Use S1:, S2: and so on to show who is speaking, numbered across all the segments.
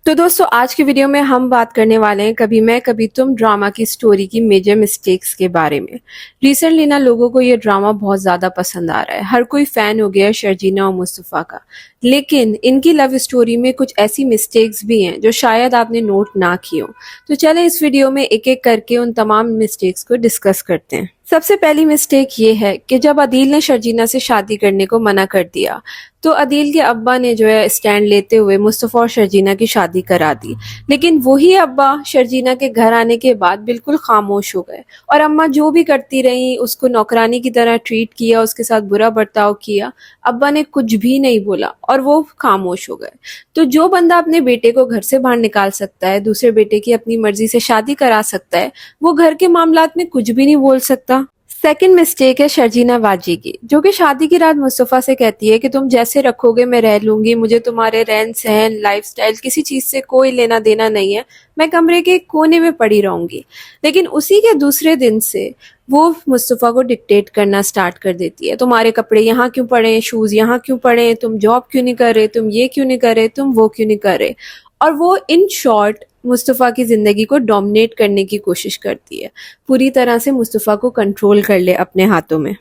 S1: तो दोस्तों आज की वीडियो में हम बात करने वाले हैं कभी मैं कभी तुम ड्रामा की स्टोरी की मेजर मिस्टेक्स के बारे में। रिसेंटली ना लोगों को ये ड्रामा बहुत ज्यादा पसंद आ रहा है, हर कोई फैन हो गया है शर्जीना और मुस्तफा का। लेकिन इनकी लव स्टोरी में कुछ ऐसी मिस्टेक्स भी हैं जो शायद आपने नोट ना की हो। तो चले इस वीडियो में एक एक करके उन तमाम मिस्टेक्स को डिस्कस करते हैं। सबसे पहली मिस्टेक ये है कि जब अदील ने शर्जीना से शादी करने को मना कर दिया तो अदील के अब्बा ने जो है स्टैंड लेते हुए मुस्तफ़ा और शर्जीना की शादी करा दी। लेकिन वही अब्बा शर्जीना के घर आने के बाद बिल्कुल खामोश हो गए और अम्मा जो भी करती रही उसको नौकरानी की तरह ट्रीट किया, उसके साथ बुरा बर्ताव किया। अब्बा ने कुछ भी नहीं बोला और वो खामोश हो गए। तो जो बंदा अपने बेटे को घर से बाहर निकाल सकता है, दूसरे बेटे की अपनी मर्जी से शादी करा सकता है, वो घर के मामलात में कुछ भी नहीं बोल सकता। सेकंड मिस्टेक है शर्जीना वाजी की, जो कि शादी की रात मुस्तफ़ा से कहती है कि तुम जैसे रखोगे मैं रह लूंगी, मुझे तुम्हारे रहन सहन लाइफस्टाइल किसी चीज से कोई लेना देना नहीं है, मैं कमरे के कोने में पड़ी रहूंगी। लेकिन उसी के दूसरे दिन से वो मुस्तफ़ा को डिक्टेट करना स्टार्ट कर देती है, तुम्हारे कपड़े यहाँ क्यों पड़े, शूज यहाँ क्यों पड़े, तुम जॉब क्यों नहीं कर रहे, तुम ये क्यों नहीं कर रहे, तुम वो क्यों नहीं कर रहे। और वो इन शॉर्ट मुस्तफ़ा की ज़िंदगी को डोमिनेट करने की कोशिश करती है, पूरी तरह से मुस्तफ़ा को कंट्रोल कर ले अपने हाथों में।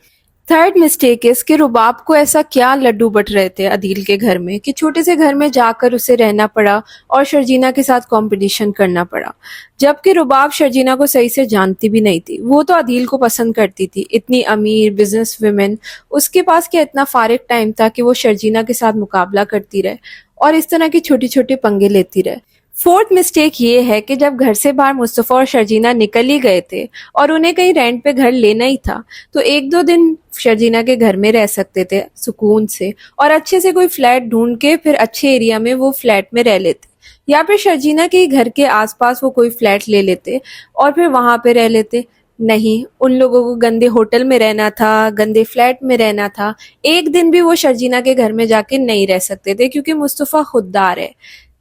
S1: थर्ड मिस्टेक इस कि रुबाब को ऐसा क्या लड्डू बट रहे थे अदील के घर में कि छोटे से घर में जाकर उसे रहना पड़ा और शर्जीना के साथ कंपटीशन करना पड़ा। जबकि रुबाब शर्जीना को सही से जानती भी नहीं थी, वो तो अदील को पसंद करती थी, इतनी अमीर बिजनेस वुमेन, उसके पास क्या इतना फारिग टाइम था कि वो शर्जीना के साथ मुकाबला करती रहे और इस तरह की छोटी छोटी पंगे लेती रहे। फोर्थ मिस्टेक ये है कि जब घर से बाहर मुस्तफ़ा और शर्जीना निकल ही गए थे और उन्हें कहीं रेंट पे घर लेना ही था, तो एक दो दिन शर्जीना के घर में रह सकते थे सुकून से और अच्छे से कोई फ्लैट ढूंढ के फिर अच्छे एरिया में वो फ्लैट में रह लेते, या फिर शर्जीना के घर के आसपास वो कोई फ्लैट ले लेते और फिर वहां पे रह लेते। नहीं, उन लोगों को गंदे होटल में रहना था, गंदे फ्लैट में रहना था। एक दिन भी वो शर्जीना के घर में जाके नहीं रह सकते थे क्योंकि मुस्तफ़ा खुददार है।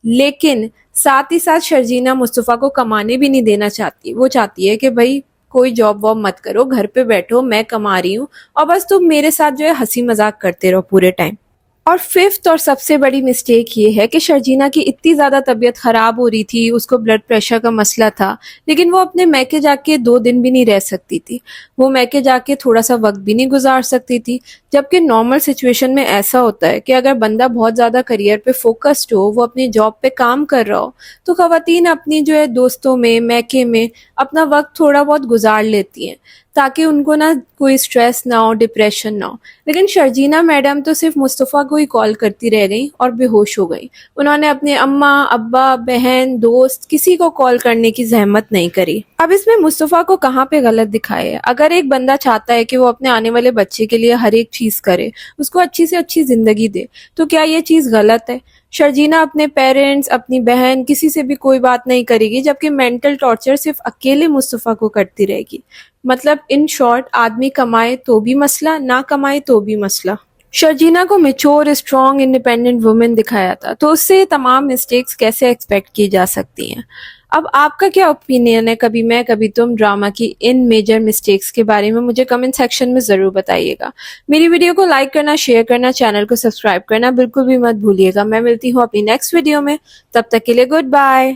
S1: लेकिन साथ ही साथ शर्जीना मुस्तफ़ा को कमाने भी नहीं देना चाहती, वो चाहती है कि भाई कोई जॉब वॉब मत करो, घर पे बैठो, मैं कमा रही हूँ और बस तुम मेरे साथ जो है हंसी मजाक करते रहो पूरे टाइम। और फिफ्थ और सबसे बड़ी मिस्टेक ये है कि शर्जीना की इतनी ज़्यादा तबीयत ख़राब हो रही थी, उसको ब्लड प्रेशर का मसला था, लेकिन वो अपने मैके जाके 2 दिन भी नहीं रह सकती थी, वो मैके जाके थोड़ा सा वक्त भी नहीं गुजार सकती थी। जबकि नॉर्मल सिचुएशन में ऐसा होता है कि अगर बंदा बहुत ज़्यादा करियर पे फोकस्ड हो, वो अपनी जॉब पे काम कर रहा हो, तो ख़वातीन अपनी जो है दोस्तों में मैके में अपना वक्त थोड़ा बहुत गुजार लेती हैं ताकि उनको ना कोई स्ट्रेस ना हो, डिप्रेशन ना हो। लेकिन शर्जीना मैडम तो सिर्फ मुस्तफ़ा को ही कॉल करती रह गई और बेहोश हो गई। उन्होंने अपने अम्मा अब्बा बहन दोस्त किसी को कॉल करने की जहमत नहीं करी। अब इसमें मुस्तफ़ा को कहाँ पे गलत दिखाए है? अगर एक बंदा चाहता है कि वो अपने आने वाले बच्चे के लिए हर एक चीज करे, उसको अच्छी से अच्छी जिंदगी दे, तो क्या ये चीज गलत है? शर्जीना अपने पेरेंट्स अपनी बहन किसी से भी कोई बात नहीं करेगी, जबकि मेंटल टॉर्चर सिर्फ अकेले मुस्तफ़ा को करती रहेगी। मतलब इन शॉर्ट, आदमी कमाए तो भी मसला, ना कमाए तो भी मसला। शर्जीना को मेच्योर स्ट्रॉन्ग इंडिपेंडेंट वुमेन दिखाया था, तो उससे ये तमाम मिस्टेक्स कैसे एक्सपेक्ट की जा सकती हैं? अब आपका क्या ओपिनियन है कभी मैं कभी तुम ड्रामा की इन मेजर मिस्टेक्स के बारे में? मुझे कमेंट सेक्शन में जरूर बताइएगा। मेरी वीडियो को लाइक करना, शेयर करना, चैनल को सब्सक्राइब करना बिल्कुल भी मत भूलिएगा। मैं मिलती हूँ अपनी नेक्स्ट वीडियो में, तब तक के लिए गुड बाय।